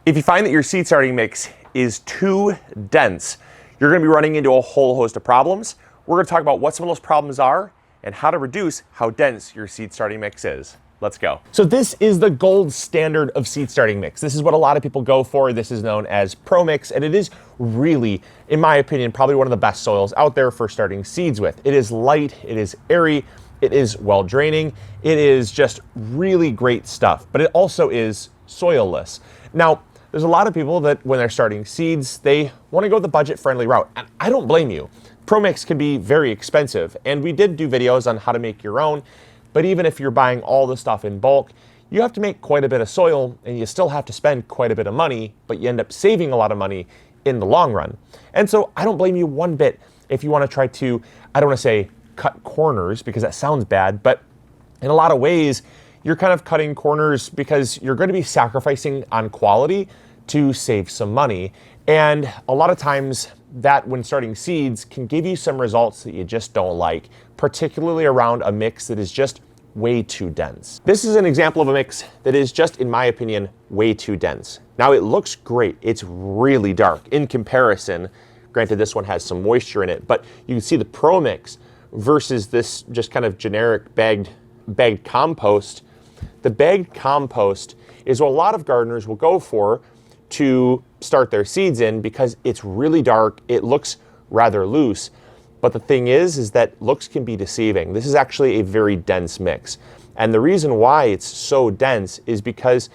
If you find that your seed starting mix is too dense, you're going to be running into a whole host of problems. We're going to talk about what some of those problems are and how to reduce how dense your seed starting mix is. Let's go. So this is the gold standard of seed starting mix. This is what a lot of people go for. This is known as Pro Mix, and it is really, in my opinion, probably one of the best soils out there for starting seeds with. It is light, it is airy, it is well draining, it is just really great stuff, but it also is soilless. Now, there's a lot of people that when they're starting seeds, they want to go the budget-friendly route, and I don't blame you. Pro Mix can be very expensive, and we did do videos on how to make your own, but even if you're buying all the stuff in bulk, you have to make quite a bit of soil, and you still have to spend quite a bit of money, but you end up saving a lot of money in the long run. And so I don't blame you one bit if you want to try to, I don't want to say cut corners because that sounds bad, but in a lot of ways, you're kind of cutting corners because you're going to be sacrificing on quality to save some money. And a lot of times that when starting seeds can give you some results that you just don't like, particularly around a mix that is just way too dense. This is an example of a mix that is just, in my opinion, way too dense. Now it looks great. It's really dark in comparison. Granted, this one has some moisture in it, but you can see the Pro Mix versus this just kind of generic bagged compost. The bagged compost is what a lot of gardeners will go for to start their seeds in because it's really dark, it looks rather loose. But the thing is that looks can be deceiving. This is actually a very dense mix. And the reason why it's so dense is because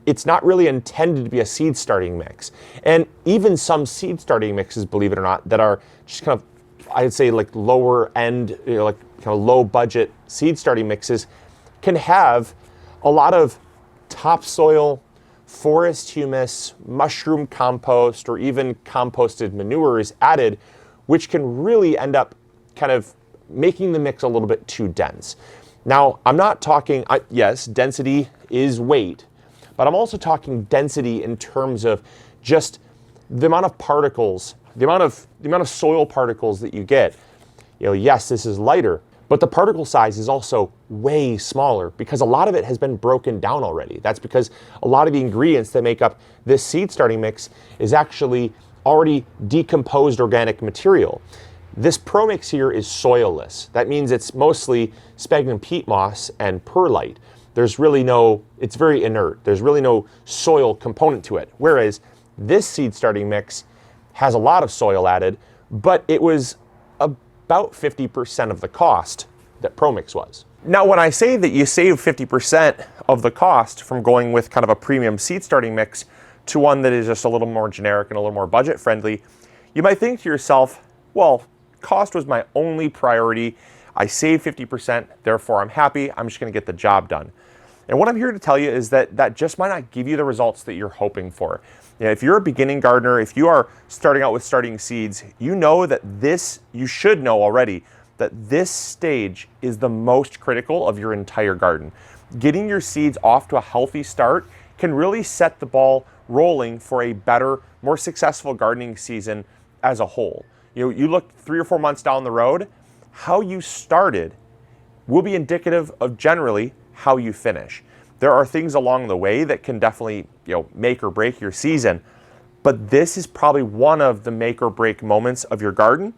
it's not really intended to be a seed starting mix. And even some seed starting mixes, believe it or not, that are just kind of, I'd say like lower end, like kind of low budget seed starting mixes can have a lot of topsoil, forest humus, mushroom compost, or even composted manures added, which can really end up kind of making the mix a little bit too dense. Now, I'm not talking, yes, density is weight, but I'm also talking density in terms of just the amount of particles, the amount of soil particles that you get. Yes, this is lighter, but the particle size is also way smaller because a lot of it has been broken down already. That's because a lot of the ingredients that make up this seed starting mix is actually already decomposed organic material. This Pro Mix here is soilless. That means it's mostly sphagnum peat moss and perlite. There's really no, it's very inert. There's really no soil component to it. Whereas this seed starting mix has a lot of soil added, but it was about 50% of the cost that Pro Mix was. Now, when I say that you save 50% of the cost from going with kind of a premium seed starting mix to one that is just a little more generic and a little more budget friendly, you might think to yourself, well, cost was my only priority. I saved 50%, therefore I'm happy. I'm just going to get the job done. And what I'm here to tell you is that that just might not give you the results that you're hoping for. If you're a beginning gardener, if you are starting out with starting seeds, you know that you should know already that this stage is the most critical of your entire garden. Getting your seeds off to a healthy start can really set the ball rolling for a better, more successful gardening season as a whole. You look 3 or 4 months down the road, how you started will be indicative of generally how you finish. There are things along the way that can definitely, make or break your season, but this is probably one of the make or break moments of your garden,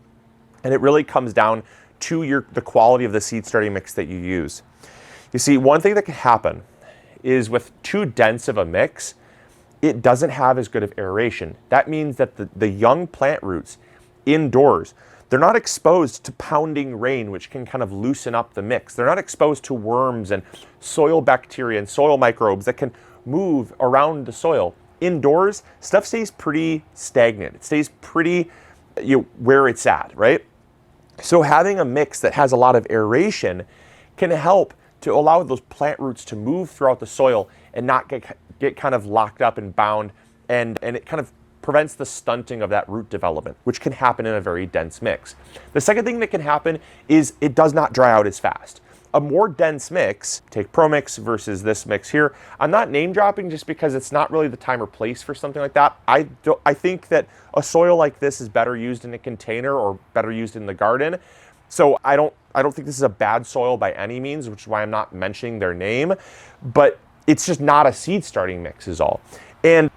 and it really comes down to the quality of the seed starting mix that you use. You see, one thing that can happen is with too dense of a mix, it doesn't have as good of aeration. That means that the young plant roots indoors, they're not exposed to pounding rain, which can kind of loosen up the mix. They're not exposed to worms and soil bacteria and soil microbes that can move around the soil. Indoors, stuff stays pretty stagnant. It stays pretty where it's at, right? So having a mix that has a lot of aeration can help to allow those plant roots to move throughout the soil and not get kind of locked up and bound, and it kind of prevents the stunting of that root development, which can happen in a very dense mix. The second thing that can happen is it does not dry out as fast. A more dense mix, take Pro Mix versus this mix here. I'm not name dropping just because it's not really the time or place for something like that. I think that a soil like this is better used in a container or better used in the garden. So I don't think this is a bad soil by any means, which is why I'm not mentioning their name, but it's just not a seed starting mix is all. And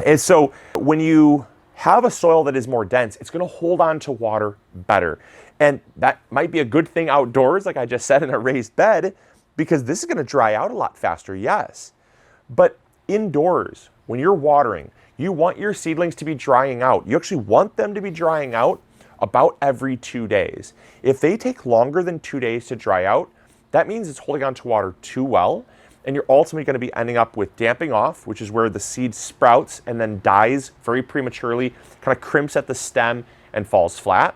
And so when you have a soil that is more dense, it's going to hold on to water better. And that might be a good thing outdoors, like I just said, in a raised bed, because this is going to dry out a lot faster, yes. But indoors, when you're watering, you want your seedlings to be drying out. You actually want them to be drying out about every 2 days. If they take longer than 2 days to dry out, that means it's holding on to water too well, and you're ultimately going to be ending up with damping off, which is where the seed sprouts and then dies very prematurely, kind of crimps at the stem and falls flat.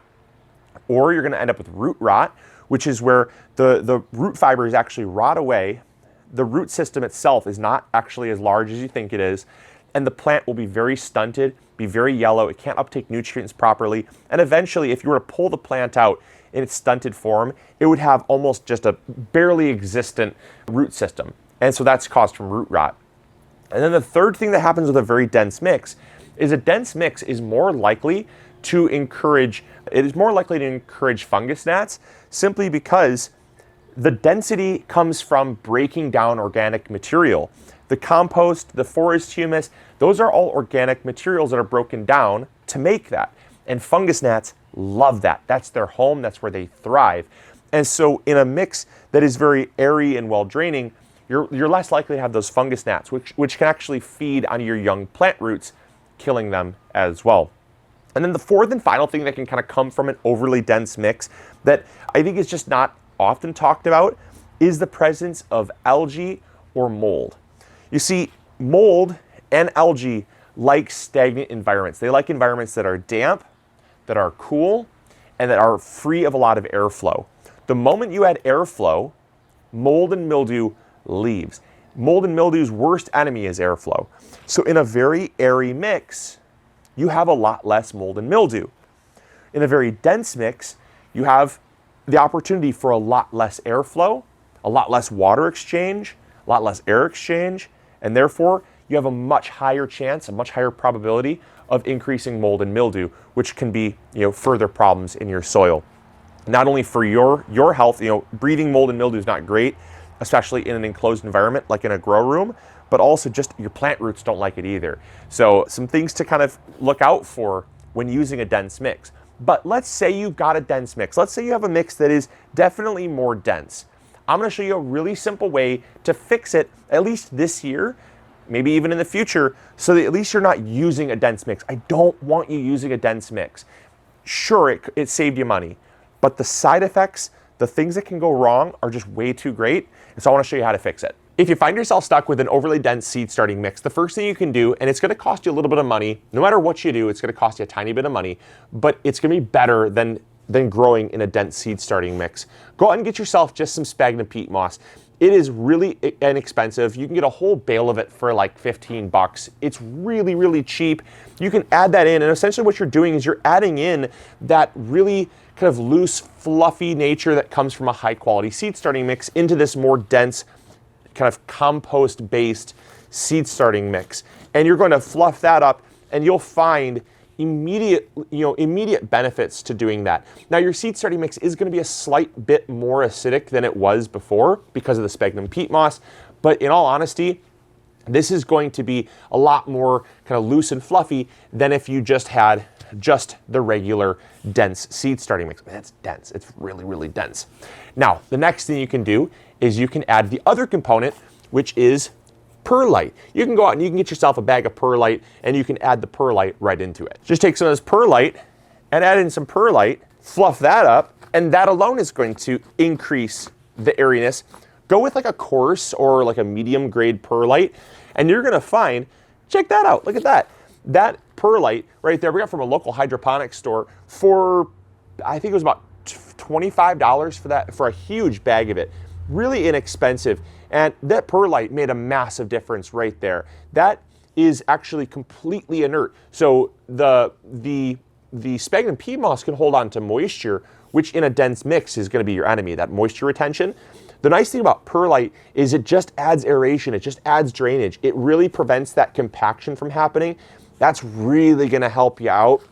Or you're going to end up with root rot, which is where the root fibers actually rot away. The root system itself is not actually as large as you think it is, and the plant will be very stunted, be very yellow. It can't uptake nutrients properly, and eventually, if you were to pull the plant out in its stunted form, it would have almost just a barely existent root system. And so that's caused from root rot. And then the third thing that happens with a very dense mix is a dense mix is more likely to encourage fungus gnats, simply because the density comes from breaking down organic material. The compost, the forest humus, those are all organic materials that are broken down to make that. And fungus gnats love that. That's their home, that's where they thrive. And so in a mix that is very airy and well draining, you're less likely to have those fungus gnats, which can actually feed on your young plant roots, killing them as well. And then the fourth and final thing that can kind of come from an overly dense mix that I think is just not often talked about is the presence of algae or mold. You see, mold and algae like stagnant environments. They like environments that are damp, that are cool, and that are free of a lot of airflow. The moment you add airflow, mold and mildew leaves. Mold and mildew's worst enemy is airflow. So in a very airy mix, you have a lot less mold and mildew. In a very dense mix, you have the opportunity for a lot less airflow, a lot less water exchange, a lot less air exchange, and therefore you have a much higher chance, a much higher probability of increasing mold and mildew, which can be, further problems in your soil. Not only for your health, breathing mold and mildew is not great, especially in an enclosed environment like in a grow room, but also just your plant roots don't like it either. So some things to kind of look out for when using a dense mix. But let's say you've got a dense mix. Let's say you have a mix that is definitely more dense. I'm going to show you a really simple way to fix it, at least this year, maybe even in the future, so that at least you're not using a dense mix. I don't want you using a dense mix. Sure, it saved you money, but the side effects, the things that can go wrong are just way too great, and so I want to show you how to fix it. If you find yourself stuck with an overly dense seed starting mix, the first thing you can do, and it's going to cost you a little bit of money, no matter what you do, it's going to cost you a tiny bit of money, but it's going to be better than growing in a dense seed starting mix. Go out and get yourself just some sphagnum peat moss. It is really inexpensive. You can get a whole bale of it for like 15 bucks. It's really, really cheap. You can add that in, and essentially what you're doing is you're adding in that really kind of loose, fluffy nature that comes from a high quality seed starting mix into this more dense, kind of compost-based seed starting mix. And you're going to fluff that up, and you'll find immediate benefits to doing that. Now your seed starting mix is going to be a slight bit more acidic than it was before because of the sphagnum peat moss, but in all honesty, this is going to be a lot more kind of loose and fluffy than if you just had just the regular dense seed starting mix. That's dense. It's really, really dense. Now, the next thing you can do is you can add the other component, which is perlite. You can go out and you can get yourself a bag of perlite, and you can add the perlite right into it. Just take some of this perlite and add in some perlite, fluff that up, and that alone is going to increase the airiness. Go with like a coarse or like a medium grade perlite, and you're gonna find, check that out, look at that. That perlite right there, we got from a local hydroponics store for, I think it was about $25 for that, for a huge bag of it. Really inexpensive. And that perlite made a massive difference right there. That is actually completely inert. So the sphagnum peat moss can hold on to moisture, which in a dense mix is going to be your enemy, that moisture retention. The nice thing about perlite is it just adds aeration, it just adds drainage. It really prevents that compaction from happening. That's really going to help you out.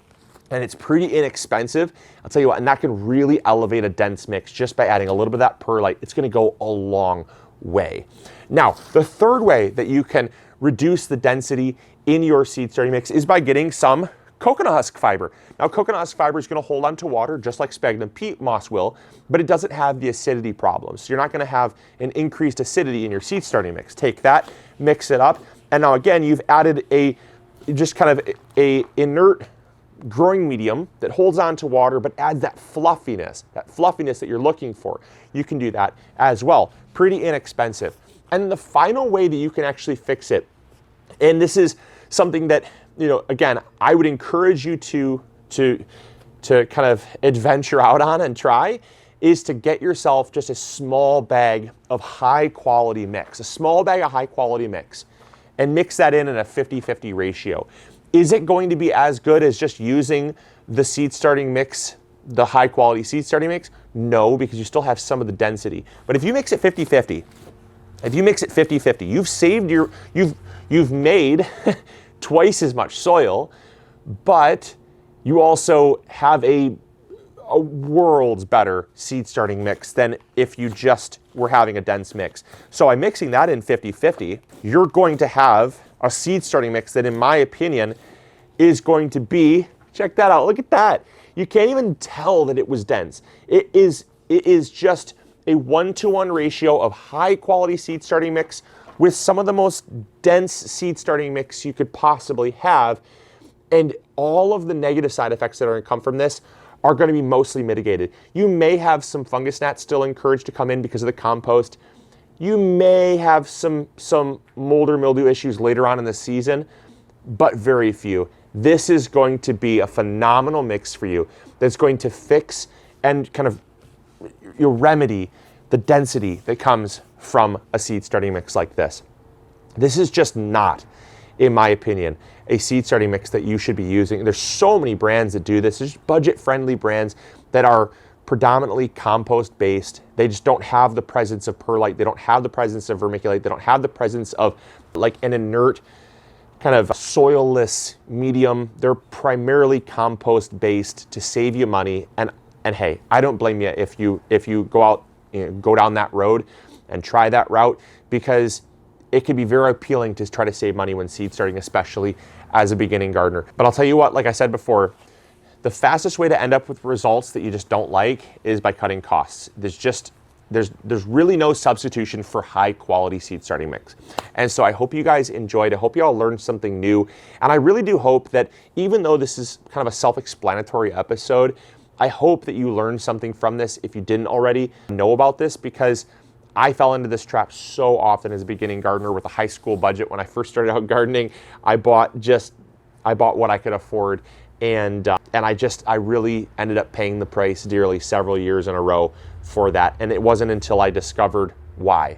And it's pretty inexpensive. I'll tell you what, and that can really elevate a dense mix just by adding a little bit of that perlite. It's going to go a long way. Now, the third way that you can reduce the density in your seed starting mix is by getting some coconut husk fiber. Now, coconut husk fiber is going to hold on to water just like sphagnum peat moss will, but it doesn't have the acidity problems. So you're not going to have an increased acidity in your seed starting mix. Take that, mix it up, and now again, you've added just kind of a inert growing medium that holds on to water but adds that fluffiness that you're looking for. You can do that as well. Pretty inexpensive. And the final way that you can actually fix it, and this is something that, again, I would encourage you to kind of adventure out on and try, is to get yourself just a small bag of high quality mix, a small bag of high quality mix, and mix that in a 50-50 ratio. Is it going to be as good as just using the seed starting mix, the high quality seed starting mix? No, because you still have some of the density. But if you mix it 50-50, you've made twice as much soil, but you also have a world's better seed starting mix than if you just were having a dense mix. So by mixing that in 50-50, you're going to have a seed starting mix that, in my opinion, is going to be, check that out, look at that. You can't even tell that it was dense. It is just a 1-to-1 ratio of high quality seed starting mix with some of the most dense seed starting mix you could possibly have. And all of the negative side effects that are going to come from this are going to be mostly mitigated. You may have some fungus gnats still encouraged to come in because of the compost. You may have some mold or mildew issues later on in the season, but very few. This is going to be a phenomenal mix for you that's going to fix and kind of remedy the density that comes from a seed starting mix like this. This is just not, in my opinion, a seed starting mix that you should be using. There's so many brands that do this. There's budget-friendly brands that are predominantly compost-based. They just don't have the presence of perlite. They don't have the presence of vermiculite. They don't have the presence of like an inert kind of soilless medium. They're primarily compost-based to save you money. And hey, I don't blame you if you go out, go down that road and try that route, because it can be very appealing to try to save money when seed starting, especially as a beginning gardener. But I'll tell you what, like I said before, the fastest way to end up with results that you just don't like is by cutting costs. There's really no substitution for high quality seed starting mix. And so I hope you guys enjoyed. I hope you all learned something new. And I really do hope that, even though this is kind of a self-explanatory episode, I hope that you learned something from this if you didn't already know about this, because I fell into this trap so often as a beginning gardener with a high school budget. When I first started out gardening, I bought what I could afford. And I really ended up paying the price dearly several years in a row for that. And it wasn't until I discovered why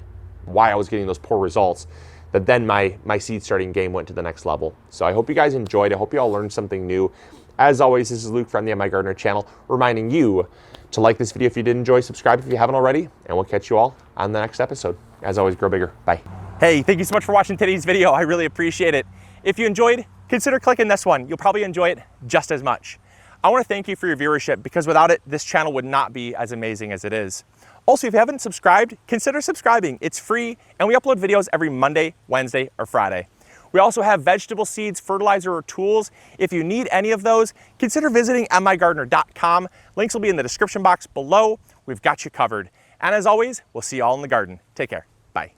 I was getting those poor results that then my seed starting game went to the next level. So I hope you guys enjoyed. I hope you all learned something new. As always, this is Luke from the MIgardener channel, reminding you to like this video if you did enjoy, subscribe if you haven't already, and we'll catch you all on the next episode. As always, grow bigger. Bye. Hey, thank you so much for watching today's video. I really appreciate it. If you enjoyed, consider clicking this one. You'll probably enjoy it just as much. I want to thank you for your viewership, because without it, this channel would not be as amazing as it is. Also, if you haven't subscribed, consider subscribing. It's free, and we upload videos every Monday, Wednesday, or Friday. We also have vegetable seeds, fertilizer, or tools. If you need any of those, consider visiting MIgardener.com. Links will be in the description box below. We've got you covered. And as always, we'll see you all in the garden. Take care. Bye.